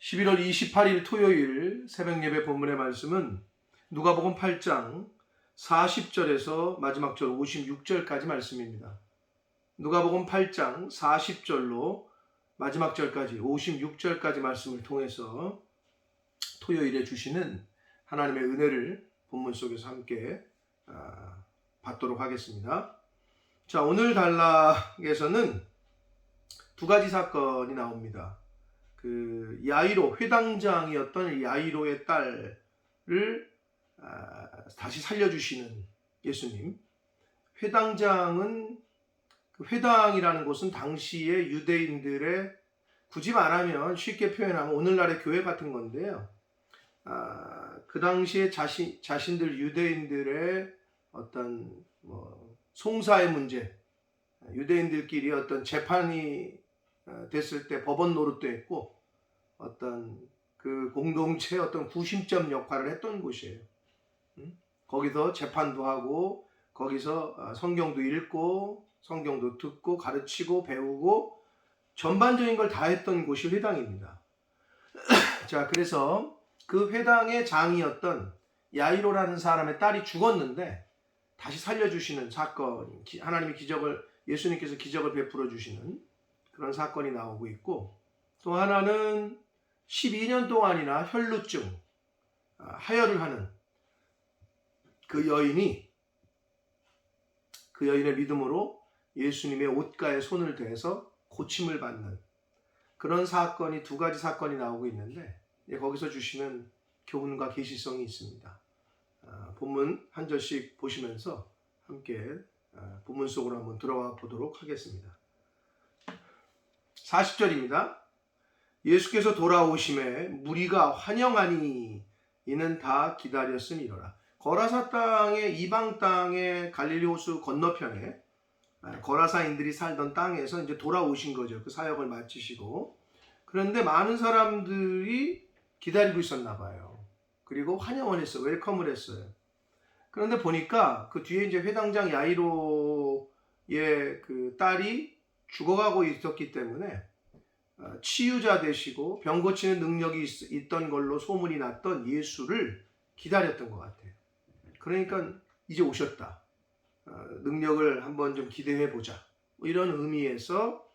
11월 28일 토요일 새벽 예배 본문의 말씀은 누가복음 8장 40절에서 마지막 절 56절까지 말씀입니다. 누가복음 8장 40절로 마지막 절까지 56절까지 말씀을 통해서 토요일에 주시는 하나님의 은혜를 본문 속에서 함께 받도록 하겠습니다. 자, 오늘 단락에서는 두 가지 사건이 나옵니다. 야이로, 회당장이었던 야이로의 딸을 다시 살려주시는 예수님. 회당장은, 회당이라는 곳은 당시의 유대인들의, 굳이 말하면 쉽게 표현하면 오늘날의 교회 같은 건데요. 그 당시에 자신들 유대인들의 어떤 송사의 문제, 유대인들끼리 어떤 재판이 됐을 때 법원 노릇도 했고 어떤 그 공동체의 어떤 구심점 역할을 했던 곳이에요. 거기서 재판도 하고 거기서 성경도 읽고 성경도 듣고 가르치고 배우고 전반적인 걸 다 했던 곳이 회당입니다. 자, 그래서 그 회당의 장이었던 야이로라는 사람의 딸이 죽었는데 다시 살려주시는 사건, 하나님의 기적을, 예수님께서 기적을 베풀어 주시는 그런 사건이 나오고 있고, 또 하나는 12년 동안이나 혈루증, 하혈을 하는 그 여인의 믿음으로 예수님의 옷가에 손을 대서 고침을 받는 그런 사건이, 두 가지 사건이 나오고 있는데 거기서 주시는 교훈과 계시성이 있습니다. 본문 한 절씩 보시면서 함께 본문 속으로 한번 들어가 보도록 하겠습니다. 40절입니다. 예수께서 돌아오심에 무리가 환영하니 이는 다 기다렸음이로라. 거라사 땅의, 이방 땅의 갈릴리 호수 건너편에 거라사인들이 살던 땅에서 이제 돌아오신 거죠. 그 사역을 마치시고. 그런데 많은 사람들이 기다리고 있었나 봐요. 그리고 환영을 했어요. 웰컴을 했어요. 그런데 보니까 그 뒤에 이제 회당장 야이로의 그 딸이 죽어가고 있었기 때문에 치유자 되시고 병 고치는 능력이 있던 걸로 소문이 났던 예수를 기다렸던 것 같아요. 그러니까 이제 오셨다. 능력을 한번 좀 기대해보자. 이런 의미에서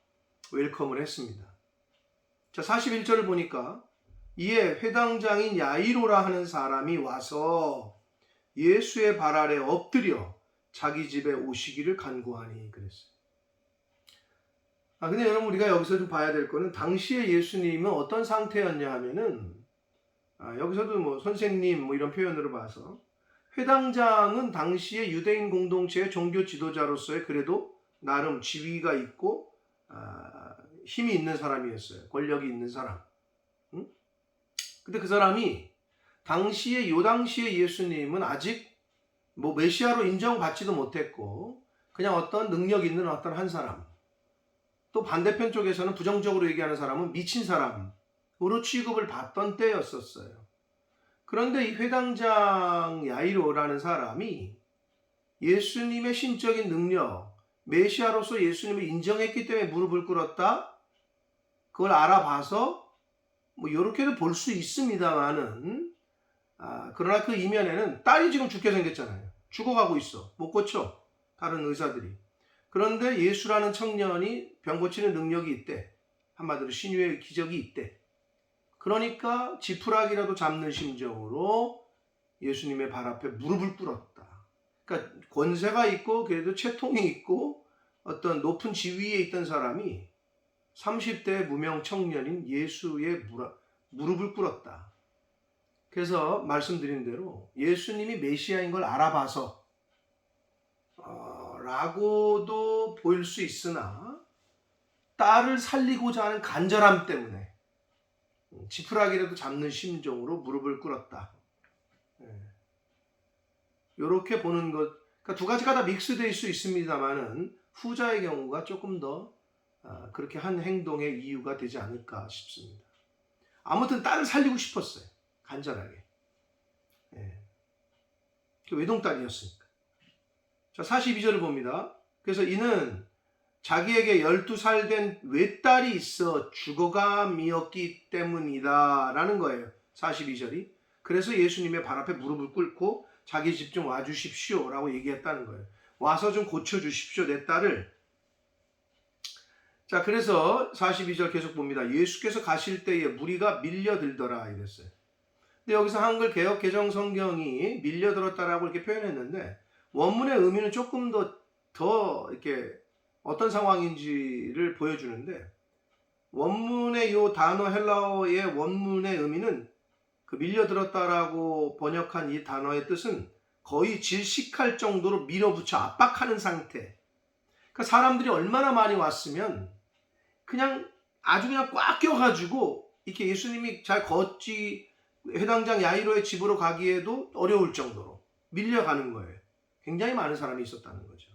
웰컴을 했습니다. 자, 41절을 보니까 이에 회당장인 야이로라 하는 사람이 와서 예수의 발 아래 엎드려 자기 집에 오시기를 간구하니 그랬어요. 근데 여러분, 우리가 여기서 좀 봐야 될 거는 당시에 예수님은 어떤 상태였냐 하면은, 여기서도 선생님 이런 표현으로 봐서 회당장은 당시의 유대인 공동체의 종교 지도자로서의 그래도 나름 지위가 있고 힘이 있는 사람이었어요. 권력이 있는 사람. 근데 그 사람이 요 당시에 예수님은 아직 메시아로 인정받지도 못했고 그냥 어떤 능력 있는 어떤 한 사람, 또 반대편 쪽에서는 부정적으로 얘기하는 사람은 미친 사람으로 취급을 받던 때였었어요. 그런데 이 회당장 야이로라는 사람이 예수님의 신적인 능력, 메시아로서 예수님을 인정했기 때문에 무릎을 꿇었다? 그걸 알아봐서 이렇게도 볼 수 있습니다만은, 그러나 그 이면에는 딸이 지금 죽게 생겼잖아요. 죽어가고 있어. 못 고쳐. 다른 의사들이. 그런데 예수라는 청년이 병 고치는 능력이 있대. 한마디로 신유의 기적이 있대. 그러니까 지푸라기라도 잡는 심정으로 예수님의 발 앞에 무릎을 꿇었다. 그러니까 권세가 있고 그래도 채통이 있고 어떤 높은 지위에 있던 사람이 30대 무명 청년인 예수의 무릎을 꿇었다. 그래서 말씀드린 대로 예수님이 메시아인 걸 알아봐서 라고도 보일 수 있으나 딸을 살리고자 하는 간절함 때문에 지푸라기라도 잡는 심정으로 무릎을 꿇었다. 이렇게 보는 것, 그러니까 두 가지가 다 믹스될 수 있습니다만은 후자의 경우가 조금 더 그렇게 한 행동의 이유가 되지 않을까 싶습니다. 아무튼 딸을 살리고 싶었어요. 간절하게. 외동딸이었으니까. 자, 42절을 봅니다. 그래서 이는 자기에게 12살 된 외딸이 있어 죽어감이었기 때문이다 라는 거예요. 42절이. 그래서 예수님의 발 앞에 무릎을 꿇고 자기 집 좀 와주십시오 라고 얘기했다는 거예요. 와서 좀 고쳐주십시오 내 딸을. 자, 그래서 42절 계속 봅니다. 예수께서 가실 때에 무리가 밀려들더라 이랬어요. 근데 여기서 한글 개역 개정 성경이 밀려들었다라고 이렇게 표현했는데 원문의 의미는 조금 더 이렇게 어떤 상황인지를 보여주는데, 원문의 이 단어 헬라어의 원문의 의미는 그 밀려들었다라고 번역한 이 단어의 뜻은 거의 질식할 정도로 밀어붙여 압박하는 상태. 그러니까 사람들이 얼마나 많이 왔으면 그냥 아주 그냥 꽉 껴가지고 이렇게 예수님이 잘 걷지 회당장 야이로의 집으로 가기에도 어려울 정도로 밀려가는 거예요. 굉장히 많은 사람이 있었다는 거죠.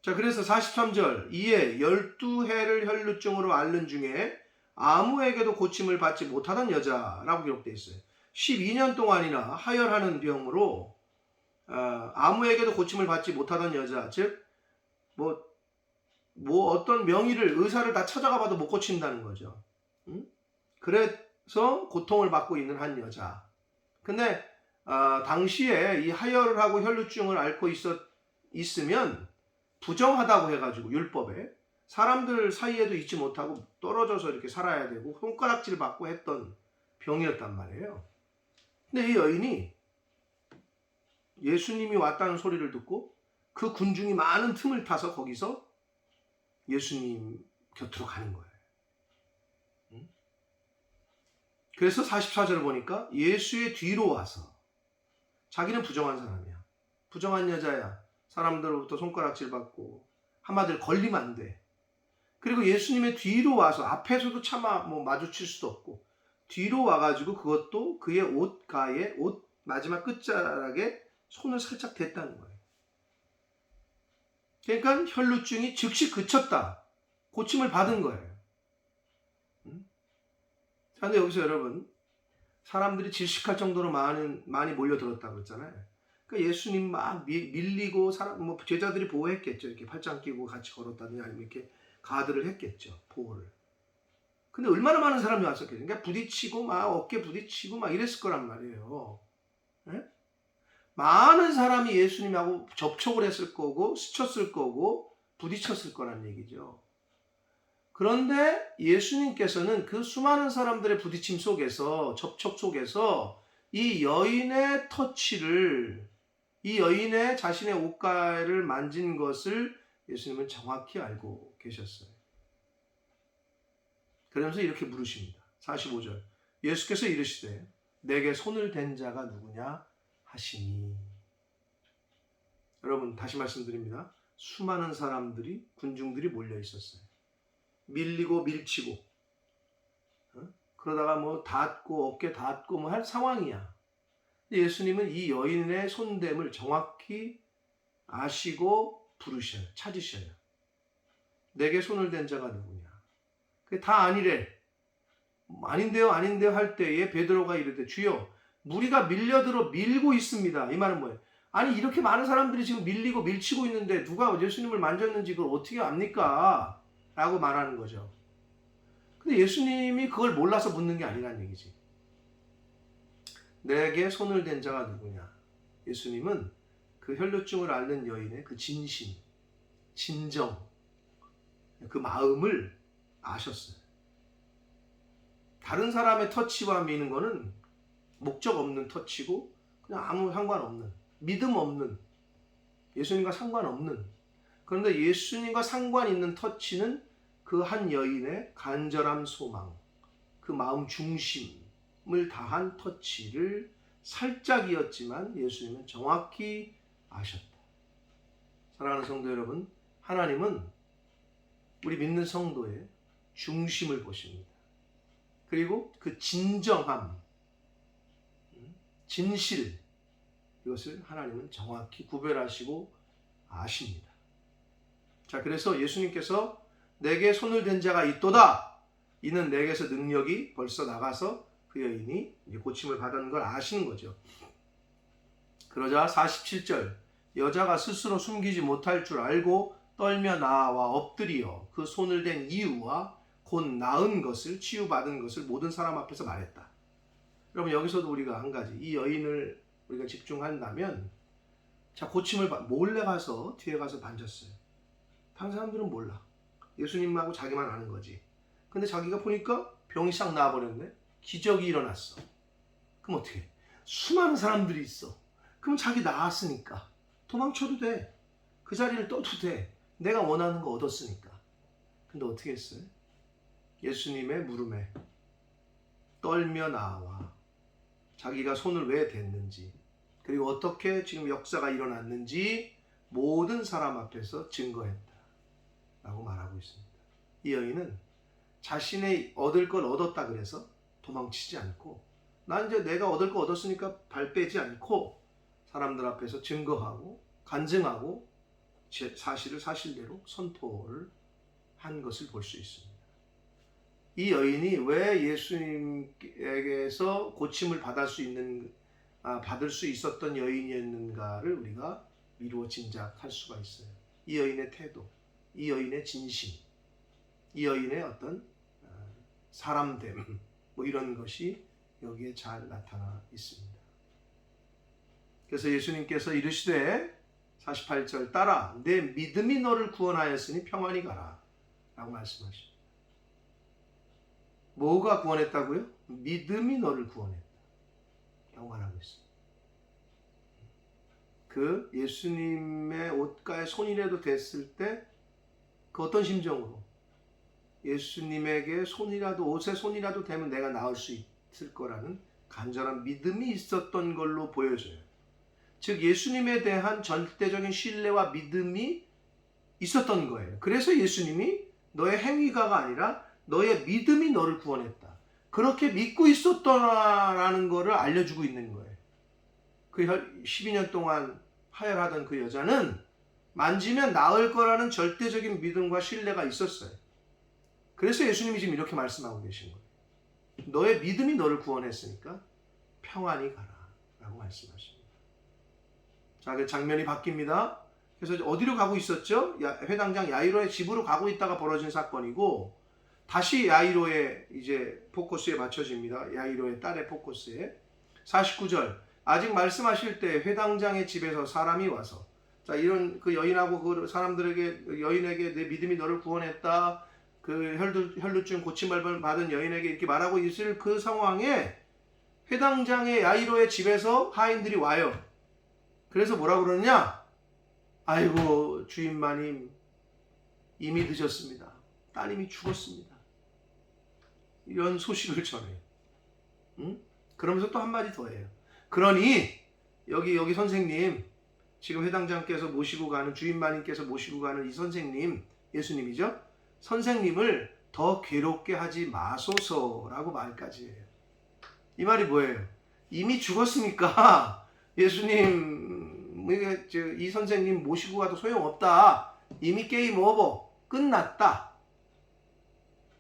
자, 그래서 43절 이에 12해를 혈루증으로 앓는 중에 아무에게도 고침을 받지 못하던 여자라고 기록되어 있어요. 12년 동안이나 하혈하는 병으로 아무에게도 고침을 받지 못하던 여자, 즉 어떤 명의를 의사를 다 찾아가 봐도 못 고친다는 거죠. 그래서 고통을 받고 있는 한 여자. 근데 당시에 이 하혈을 하고 혈루증을 앓고 있으면 부정하다고 해가지고 율법에 사람들 사이에도 있지 못하고 떨어져서 이렇게 살아야 되고 손가락질 받고 했던 병이었단 말이에요. 근데 이 여인이 예수님이 왔다는 소리를 듣고 그 군중이 많은 틈을 타서 거기서 예수님 곁으로 가는 거예요. 그래서 44절을 보니까 예수의 뒤로 와서, 자기는 부정한 사람이야, 부정한 여자야, 사람들로부터 손가락질 받고 한마디로 걸리면 안 돼. 그리고 예수님의 뒤로 와서, 앞에서도 차마 마주칠 수도 없고 뒤로 와가지고 그것도 그의 옷가에, 옷 마지막 끝자락에 손을 살짝 댔다는 거예요. 그러니까 혈루증이 즉시 그쳤다, 고침을 받은 거예요. 그런데 여기서 여러분, 사람들이 질식할 정도로 많이 몰려들었다고 했잖아요. 그러니까 예수님 막 밀리고 제자들이 보호했겠죠. 이렇게 팔짱 끼고 같이 걸었다든지 아니면 이렇게 가드를 했겠죠, 보호를. 근데 얼마나 많은 사람이 왔었겠어요. 그러니까 부딪히고 막 어깨 부딪히고 막 이랬을 거란 말이에요. 네? 많은 사람이 예수님하고 접촉을 했을 거고 스쳤을 거고 부딪혔을 거란 얘기죠. 그런데 예수님께서는 그 수많은 사람들의 부딪힘 속에서, 접촉 속에서 이 여인의 터치를, 이 여인의 자신의 옷가를 만진 것을 예수님은 정확히 알고 계셨어요. 그러면서 이렇게 물으십니다. 45절. 예수께서 이르시되 내게 손을 댄 자가 누구냐 하시니. 여러분, 다시 말씀드립니다. 수많은 사람들이, 군중들이 몰려 있었어요. 밀리고 밀치고, 그러다가 닿고 어깨 닿고 할 상황이야. 예수님은 이 여인의 손됨을 정확히 아시고 부르셔요. 찾으셔요. 내게 손을 댄 자가 누구냐. 그게 다 아니래. 아닌데요 할 때에 베드로가 이르되 주여 무리가 밀려들어 밀고 있습니다. 이 말은 뭐예요? 아니, 이렇게 많은 사람들이 지금 밀리고 밀치고 있는데 누가 예수님을 만졌는지 그걸 어떻게 압니까? 라고 말하는 거죠. 근데 예수님이 그걸 몰라서 묻는 게 아니라는 얘기지. 내게 손을 댄 자가 누구냐. 예수님은 그 혈루증을 앓는 여인의 그 진심, 진정, 그 마음을 아셨어요. 다른 사람의 터치와 미는 거는 목적 없는 터치고 그냥 아무 상관없는, 믿음 없는, 예수님과 상관없는, 그런데 예수님과 상관 있는 터치는 그 한 여인의 간절한 소망, 그 마음 중심을 다한 터치를 살짝이었지만 예수님은 정확히 아셨다. 사랑하는 성도 여러분, 하나님은 우리 믿는 성도의 중심을 보십니다. 그리고 그 진정함, 진실, 이것을 하나님은 정확히 구별하시고 아십니다. 자, 그래서 예수님께서 내게 손을 댄 자가 있도다, 이는 내게서 능력이 벌써 나가서 그 여인이 고침을 받은 걸 아시는 거죠. 그러자 47절, 여자가 스스로 숨기지 못할 줄 알고 떨며 나와 엎드리어 그 손을 댄 이유와 곧 나은 것을 치유받은 것을 모든 사람 앞에서 말했다. 여러분 여기서도 우리가 한 가지 이 여인을 우리가 집중한다면 자 고침을 몰래 가서 뒤에 가서 만졌어요. 다른 사람들은 몰라. 예수님하고 자기만 아는 거지. 근데 자기가 보니까 병이 싹 나아버렸네. 기적이 일어났어. 그럼 어떻게 해? 수많은 사람들이 있어. 그럼 자기 나았으니까 도망쳐도 돼. 그 자리를 떠도 돼. 내가 원하는 거 얻었으니까. 근데 어떻게 했어요? 예수님의 물음에 떨며 나와 자기가 손을 왜 댔는지 그리고 어떻게 지금 역사가 일어났는지 모든 사람 앞에서 증거했다 라고 말하고 있습니다. 이 여인은 자신의 얻을 걸 얻었다 그래서 도망치지 않고 난 이제 내가 얻을 거 얻었으니까 발 빼지 않고 사람들 앞에서 증거하고 간증하고 사실을 사실대로 선포를 한 것을 볼 수 있습니다. 이 여인이 왜 예수님에게서 고침을 받을 수 있었던 여인이었는가를 우리가 미루어 짐작할 수가 있어요. 이 여인의 태도, 이 여인의 진심, 이 여인의 어떤 사람됨, 뭐 이런 것이 여기에 잘 나타나 있습니다. 그래서 예수님께서 이르시되 48절 따라 내 믿음이 너를 구원하였으니 평안히 가라 라고 말씀하십니다. 뭐가 구원했다고요? 믿음이 너를 구원했다 라고 말하고 있습니다. 그 예수님의 옷가에 손이라도 댔을 때 그 어떤 심정으로 예수님에게 옷에 손이라도 대면 내가 나을 수 있을 거라는 간절한 믿음이 있었던 걸로 보여져요. 즉 예수님에 대한 절대적인 신뢰와 믿음이 있었던 거예요. 그래서 예수님이 너의 행위가가 아니라 너의 믿음이 너를 구원했다. 그렇게 믿고 있었더라라는 것을 알려주고 있는 거예요. 그 12년 동안 하혈하던 그 여자는 만지면 나을 거라는 절대적인 믿음과 신뢰가 있었어요. 그래서 예수님이 지금 이렇게 말씀하고 계신 거예요. 너의 믿음이 너를 구원했으니까 평안히 가라 라고 말씀하십니다. 자, 그 장면이 바뀝니다. 그래서 어디로 가고 있었죠? 회당장 야이로의 집으로 가고 있다가 벌어진 사건이고 다시 야이로의 이제 포커스에 맞춰집니다. 야이로의 딸의 포커스에 49절 아직 말씀하실 때 회당장의 집에서 사람이 와서 자 이런 그 여인하고 그 사람들에게 여인에게 내 믿음이 너를 구원했다. 그 혈루증 고침을 받은 여인에게 이렇게 말하고 있을 그 상황에 회당장의 야이로의 집에서 하인들이 와요. 그래서 뭐라고 그러느냐? 아이고 주인 마님 이미 늦었습니다. 따님이 죽었습니다. 이런 소식을 전해요. 응? 그러면서 또 한마디 더 해요. 그러니 여기 선생님 지금 회당장께서 모시고 가는 주인 마님께서 모시고 가는 이 선생님 예수님이죠. 선생님을 더 괴롭게 하지 마소서라고 말까지 해요. 이 말이 뭐예요? 이미 죽었으니까 예수님 이 선생님 모시고 가도 소용없다. 이미 게임 오버 끝났다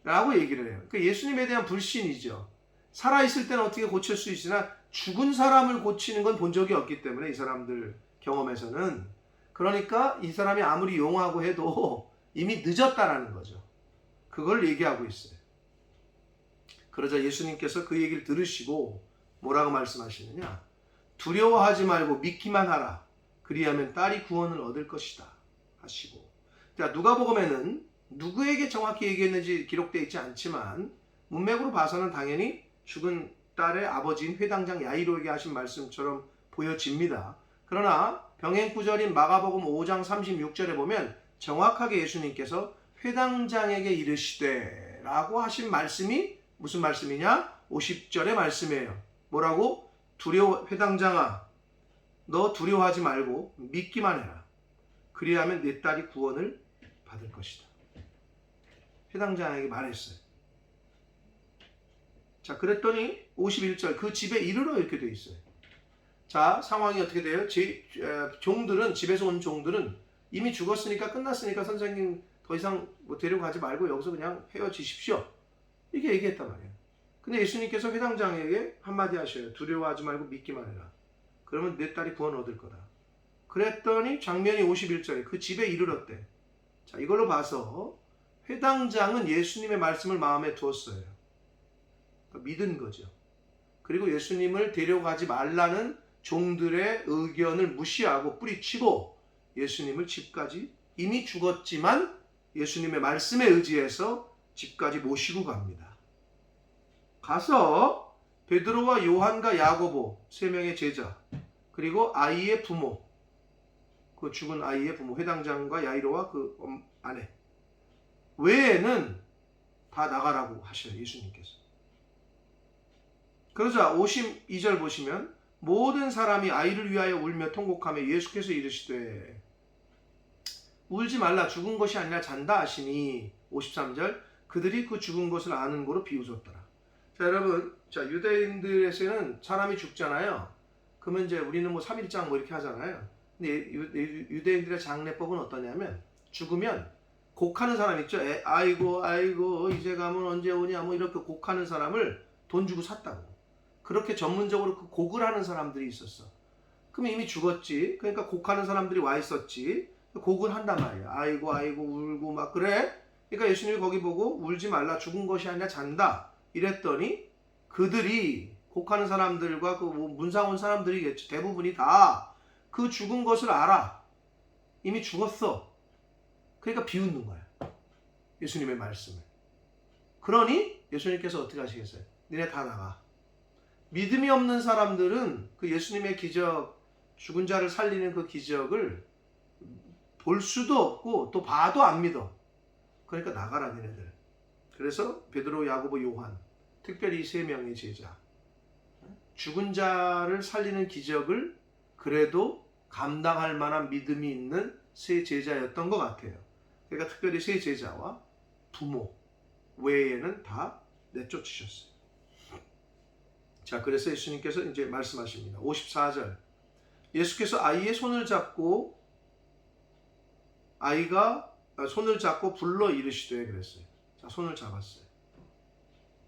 라고 얘기를 해요. 그 예수님에 대한 불신이죠. 살아있을 때는 어떻게 고칠 수 있으나 죽은 사람을 고치는 건 본 적이 없기 때문에 이 사람들 경험에서는 그러니까 이 사람이 아무리 용하고 해도 이미 늦었다라는 거죠. 그걸 얘기하고 있어요. 그러자 예수님께서 그 얘기를 들으시고 뭐라고 말씀하시느냐? 두려워하지 말고 믿기만 하라. 그리하면 딸이 구원을 얻을 것이다 하시고. 자, 누가복음에는 누구에게 정확히 얘기했는지 기록되어 있지 않지만 문맥으로 봐서는 당연히 죽은 딸의 아버지인 회당장 야이로에게 하신 말씀처럼 보여집니다. 그러나 병행구절인 마가복음 5장 36절에 보면 정확하게 예수님께서 회당장에게 이르시되 라고 하신 말씀이 무슨 말씀이냐? 50절의 말씀이에요. 뭐라고? 회당장아 너 두려워하지 말고 믿기만 해라. 그리하면 내 딸이 구원을 받을 것이다. 회당장에게 말했어요. 자, 그랬더니 51절 그 집에 이르러 이렇게 되어 있어요. 자, 상황이 어떻게 돼요? 종들은 집에서 온 종들은 이미 죽었으니까 끝났으니까 선생님 더 이상 뭐 데려가지 말고 여기서 그냥 헤어지십시오. 이렇게 얘기했단 말이에요. 근데 예수님께서 회당장에게 한마디 하셔요. 두려워하지 말고 믿기만 해라. 그러면 내 딸이 구원 얻을 거다. 그랬더니 장면이 51절에 그 집에 이르렀대. 자, 이걸로 봐서 회당장은 예수님의 말씀을 마음에 두었어요. 그러니까 믿은 거죠. 그리고 예수님을 데려가지 말라는 종들의 의견을 무시하고 뿌리치고 예수님을 집까지, 이미 죽었지만 예수님의 말씀에 의지해서 집까지 모시고 갑니다. 가서 베드로와 요한과 야고보 세 명의 제자, 그리고 아이의 부모, 그 죽은 아이의 부모 회당장과 야이로와 그 아내 외에는 다 나가라고 하셔요, 예수님께서. 그러자 52절 보시면 모든 사람이 아이를 위하여 울며 통곡하며 예수께서 이르시되 울지 말라, 죽은 것이 아니라 잔다 하시니 53절 그들이 그 죽은 것을 아는 거로 비웃었더라. 자, 여러분, 자, 유대인들에서는 사람이 죽잖아요. 그러면 이제 우리는 뭐 3일장 뭐 이렇게 하잖아요. 근데 유대인들의 장례법은 어떠냐면 죽으면 곡하는 사람 있죠. 아이고 아이고 이제 가면 언제 오냐 뭐 이렇게 곡하는 사람을 돈 주고 샀다고. 그렇게 전문적으로 그 곡을 하는 사람들이 있었어. 그럼 이미 죽었지. 그러니까 곡하는 사람들이 와 있었지. 곡을 한단 말이야. 아이고 아이고 울고 막 그래. 그러니까 예수님이 거기 보고 울지 말라, 죽은 것이 아니라 잔다 이랬더니 그들이 곡하는 사람들과 그 문상 온 사람들이겠지. 대부분이 다 그 죽은 것을 알아. 이미 죽었어. 그러니까 비웃는 거야, 예수님의 말씀을. 그러니 예수님께서 어떻게 하시겠어요? 니네 다 나가. 믿음이 없는 사람들은 그 예수님의 기적, 죽은 자를 살리는 그 기적을 볼 수도 없고 또 봐도 안 믿어. 그러니까 나가라 니네들. 그래서 베드로, 야고보, 요한, 특별히 이 세 명의 제자, 죽은 자를 살리는 기적을 그래도 감당할 만한 믿음이 있는 세 제자였던 것 같아요. 그러니까 특별히 세 제자와 부모 외에는 다 내쫓으셨어요. 자, 그래서 예수님께서 이제 말씀하십니다. 54절. 예수께서 아이의 손을 잡고 아이가 손을 잡고 불러 이르시되 그랬어요. 자, 손을 잡았어요.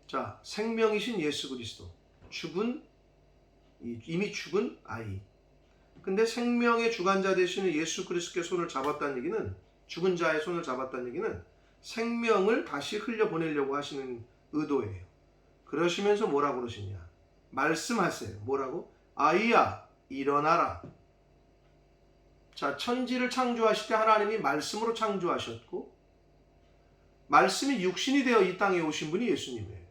자, 생명이신 예수 그리스도, 이미 죽은 아이. 근데 생명의 주관자 되시는 예수 그리스도의 손을 잡았다는 얘기는, 죽은 자의 손을 잡았다는 얘기는 생명을 다시 흘려보내려고 하시는 의도예요. 그러시면서 뭐라고 그러시냐? 말씀하세요. 뭐라고? 아이야, 일어나라. 자, 천지를 창조하실 때 하나님이 말씀으로 창조하셨고, 말씀이 육신이 되어 이 땅에 오신 분이 예수님이에요.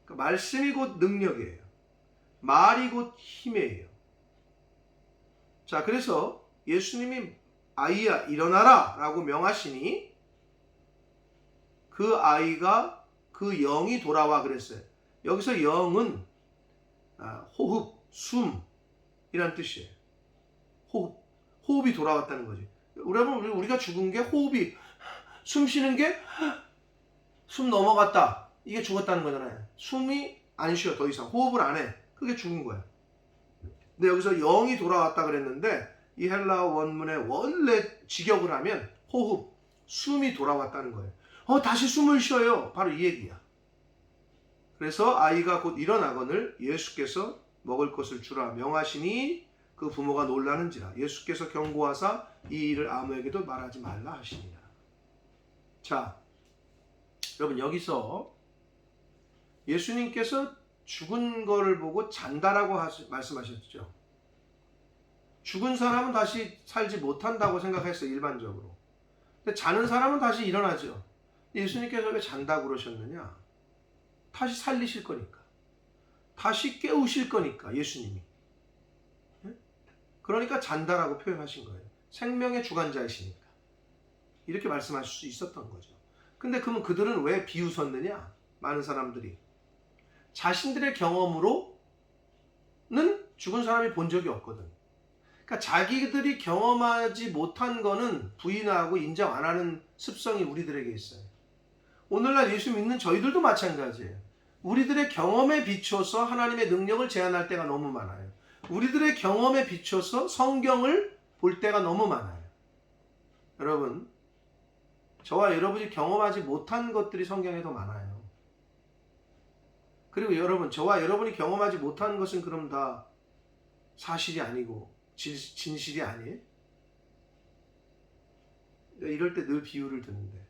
그러니까 말씀이 곧 능력이에요. 말이 곧 힘이에요. 자, 그래서 예수님이 아이야 일어나라 라고 명하시니 그 아이가, 그 영이 돌아와 그랬어요. 여기서 영은 호흡, 숨이란 뜻이에요. 호흡이 돌아왔다는 거지. 여러분, 우리가 죽은 게 호흡이, 숨 쉬는 게 숨 넘어갔다, 이게 죽었다는 거잖아요. 숨이 안 쉬어, 더 이상 호흡을 안 해. 그게 죽은 거야. 근데 여기서 영이 돌아왔다 그랬는데 이 헬라어 원문의 원래 직역을 하면 호흡, 숨이 돌아왔다는 거예요. 다시 숨을 쉬어요. 바로 이 얘기야. 그래서 아이가 곧 일어나거늘 예수께서 먹을 것을 주라 명하시니 그 부모가 놀라는지라. 예수께서 경고하사 이 일을 아무에게도 말하지 말라 하시니라. 자, 여러분, 여기서 예수님께서 죽은 거를 보고 잔다라고 말씀하셨죠. 죽은 사람은 다시 살지 못한다고 생각했어요, 일반적으로. 근데 자는 사람은 다시 일어나죠. 예수님께서 왜 잔다고 그러셨느냐? 다시 살리실 거니까. 다시 깨우실 거니까, 예수님이. 그러니까 잔다라고 표현하신 거예요. 생명의 주관자이시니까. 이렇게 말씀하실 수 있었던 거죠. 근데 그러면 그들은 왜 비웃었느냐? 많은 사람들이. 자신들의 경험으로는 죽은 사람이 본 적이 없거든. 그러니까 자기들이 경험하지 못한 거는 부인하고 인정 안 하는 습성이 우리들에게 있어요. 오늘날 예수 믿는 저희들도 마찬가지예요. 우리들의 경험에 비춰서 하나님의 능력을 제한할 때가 너무 많아요. 우리들의 경험에 비춰서 성경을 볼 때가 너무 많아요. 여러분, 저와 여러분이 경험하지 못한 것들이 성경에 더 많아요. 그리고 여러분, 저와 여러분이 경험하지 못한 것은 그럼 다 사실이 아니고 진실이 아니에요? 이럴 때 늘 비유를 드는데,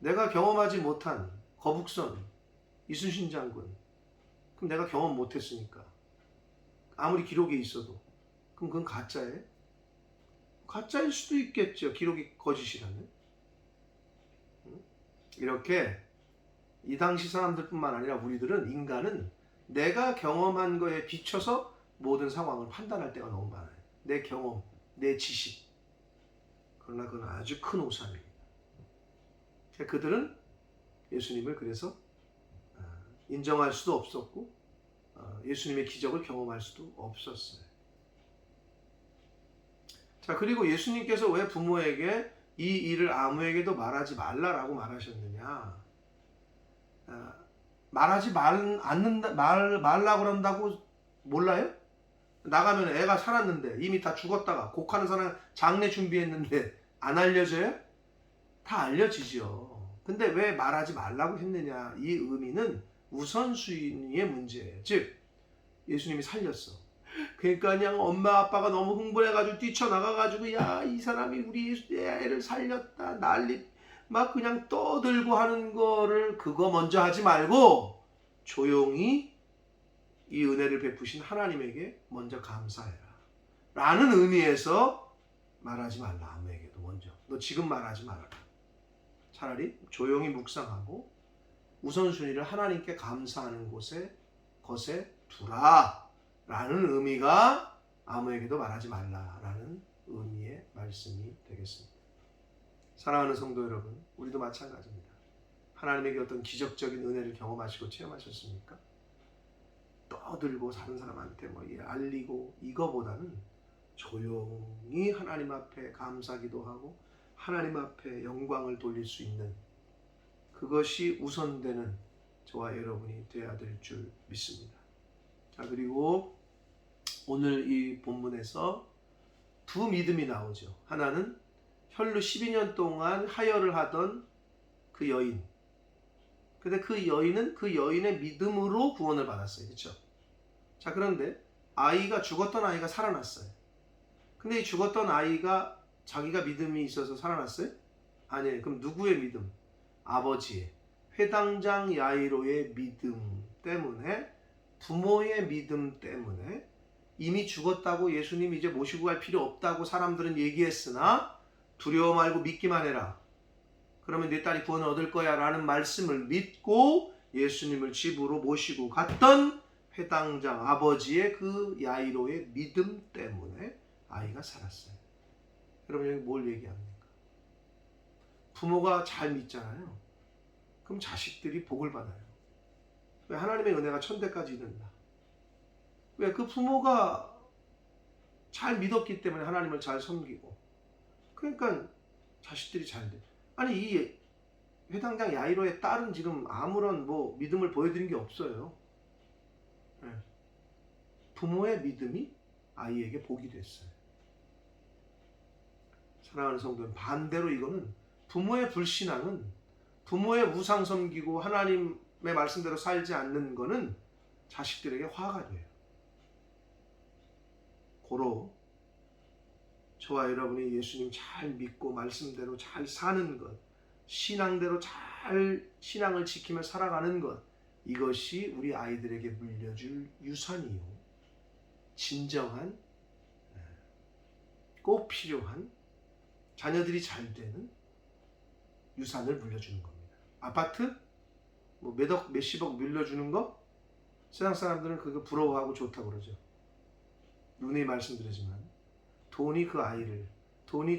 내가 경험하지 못한 거북선 이순신 장군, 그럼 내가 경험 못했으니까 아무리 기록에 있어도 그럼 그건 가짜예요? 가짜일 수도 있겠죠. 기록이 거짓이라면. 이렇게 이 당시 사람들뿐만 아니라 우리들은, 인간은 내가 경험한 거에 비춰서 모든 상황을 판단할 때가 너무 많아요. 내 경험, 내 지식. 그러나 그건 아주 큰 오산입니다. 그들은 예수님을 그래서 인정할 수도 없었고 예수님의 기적을 경험할 수도 없었어요. 자, 그리고 예수님께서 왜 부모에게 이 일을 아무에게도 말하지 말라라고 말하셨느냐? 말하지 말라고 그런다고 몰라요? 나가면 애가 살았는데, 이미 다 죽었다가 곡하는 사람 장례 준비했는데 안 알려져요? 다 알려지죠. 근데 왜 말하지 말라고 했느냐? 이 의미는 우선순위의 문제예요. 즉, 예수님이 살렸어. 그러니까 그냥 엄마 아빠가 너무 흥분해가지고 뛰쳐나가가지고, 야, 이 사람이 우리 애를 살렸다, 난리 막 그냥 떠들고 하는 거를, 그거 먼저 하지 말고 조용히 이 은혜를 베푸신 하나님에게 먼저 감사해라 라는 의미에서 말하지 말라. 아무에게도 먼저. 너 지금 말하지 말아라. 차라리 조용히 묵상하고 우선순위를 하나님께 감사하는 것에 두라 라는 의미가 아무에게도 말하지 말라라는 의미의 말씀이 되겠습니다. 사랑하는 성도 여러분, 우리도 마찬가지입니다. 하나님에게 어떤 기적적인 은혜를 경험하시고 체험하셨습니까? 떠들고 다른 사람한테 알리고, 이거보다는 조용히 하나님 앞에 감사기도 하고 하나님 앞에 영광을 돌릴 수 있는, 그것이 우선되는 저와 여러분이 되어야 될 줄 믿습니다. 자, 그리고 오늘 이 본문에서 두 믿음이 나오죠. 하나는 혈루 12년 동안 하혈을 하던 그 여인. 근데 그 여인은 그 여인의 믿음으로 구원을 받았어요. 그렇죠? 자, 그런데 죽었던 아이가 살아났어요. 근데 이 죽었던 아이가 자기가 믿음이 있어서 살아났어요? 아니에요. 그럼 누구의 믿음? 아버지의, 회당장 야이로의 믿음 때문에, 부모의 믿음 때문에, 이미 죽었다고 예수님 이제 모시고 갈 필요 없다고 사람들은 얘기했으나 두려워 말고 믿기만 해라. 그러면 내 딸이 구원을 얻을 거야 라는 말씀을 믿고 예수님을 집으로 모시고 갔던 회당장 아버지의 그 야이로의 믿음 때문에 아이가 살았어요. 여러분, 여기 뭘 얘기합니까? 부모가 잘 믿잖아요. 그럼 자식들이 복을 받아요. 왜? 하나님의 은혜가 천대까지 이른다. 왜? 그 부모가 잘 믿었기 때문에 하나님을 잘 섬기고, 그러니까 자식들이 잘 돼. 아니, 이 회당장 야이로의 딸은 지금 아무런 믿음을 보여드린 게 없어요. 네. 부모의 믿음이 아이에게 복이 됐어요. 사랑하는 성도는, 반대로 이거는 부모의 불신앙은, 부모의 우상 섬기고 하나님의 말씀대로 살지 않는 거는 자식들에게 화가 돼요. 고로 저와 여러분이 예수님 잘 믿고 말씀대로 잘 사는 것, 신앙대로 잘 신앙을 지키며 살아가는 것, 이것이 우리 아이들에게 물려줄 유산이요, 진정한, 꼭 필요한, 자녀들이 잘 되는 유산을 물려주는 겁니다. 아파트 몇억 몇십억 물려주는 거, 세상 사람들은 그거 부러워하고 좋다고 그러죠. 누누이 말씀드리지만 돈이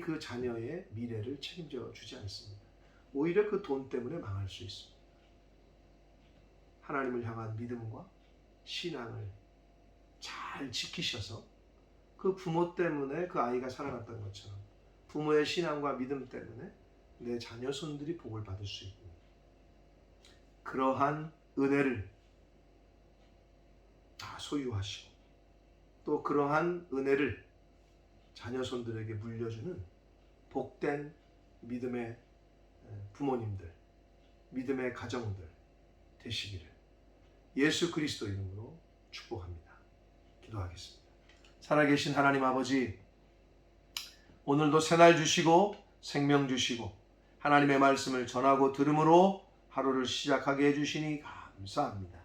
그 자녀의 미래를 책임져 주지 않습니다. 오히려 그 돈 때문에 망할 수 있습니다. 하나님을 향한 믿음과 신앙을 잘 지키셔서 그 부모 때문에 그 아이가 살아났던 것처럼, 부모의 신앙과 믿음 때문에 내 자녀 손들이 복을 받을 수 있는, 그러한 은혜를 다 소유하시고, 또 그러한 은혜를 자녀 손들에게 물려주는 복된 믿음의 부모님들, 믿음의 가정들 되시기를 예수 그리스도 이름으로 축복합니다. 기도하겠습니다. 살아계신 하나님 아버지, 오늘도 새날 주시고 생명 주시고 하나님의 말씀을 전하고 들음으로 하루를 시작하게 해주시니 감사합니다.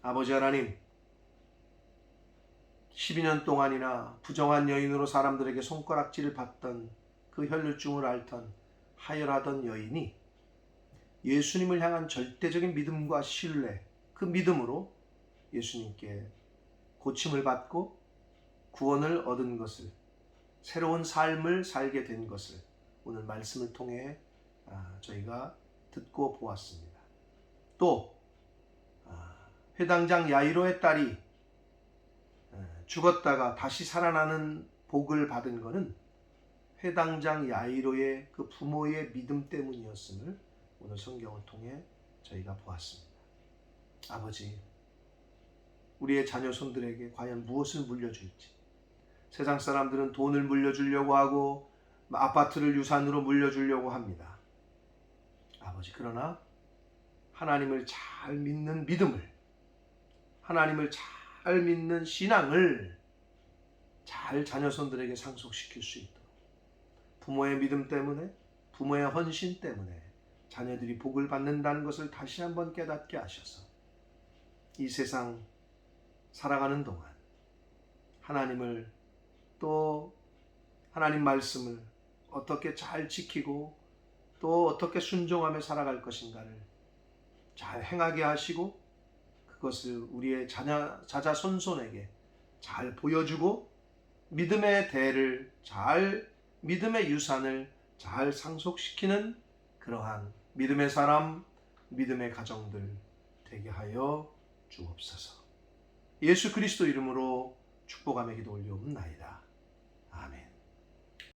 아버지 하나님, 12년 동안이나 부정한 여인으로 사람들에게 손가락질을 받던 그 혈루증을 앓던 하혈하던 여인이 예수님을 향한 절대적인 믿음과 신뢰, 그 믿음으로 예수님께 고침을 받고 구원을 얻은 것을, 새로운 삶을 살게 된 것을 오늘 말씀을 통해 저희가 듣고 보았습니다. 또 회당장 야이로의 딸이 죽었다가 다시 살아나는 복을 받은 것은 회당장 야이로의 그 부모의 믿음 때문이었음을 오늘 성경을 통해 저희가 보았습니다. 아버지, 우리의 자녀 손들에게 과연 무엇을 물려줄지, 세상 사람들은 돈을 물려주려고 하고 아파트를 유산으로 물려주려고 합니다. 아버지, 그러나 하나님을 잘 믿는 믿음을, 하나님을 잘 믿는 신앙을 잘 자녀 손들에게 상속시킬 수 있도록 부모의 믿음 때문에, 부모의 헌신 때문에 자녀들이 복을 받는다는 것을 다시 한번 깨닫게 하셔서 이 세상 살아가는 동안 하나님을, 또 하나님 말씀을 어떻게 잘 지키고 또 어떻게 순종하며 살아갈 것인가를 잘 행하게 하시고 그것을 우리의 자자손손에게 잘 보여주고 믿음의 대를 잘, 믿음의 유산을 잘 상속시키는 그러한 믿음의 사람, 믿음의 가정들 되게 하여 주옵소서. 예수 그리스도 이름으로 축복하며 기도 올리옵나이다. 아멘.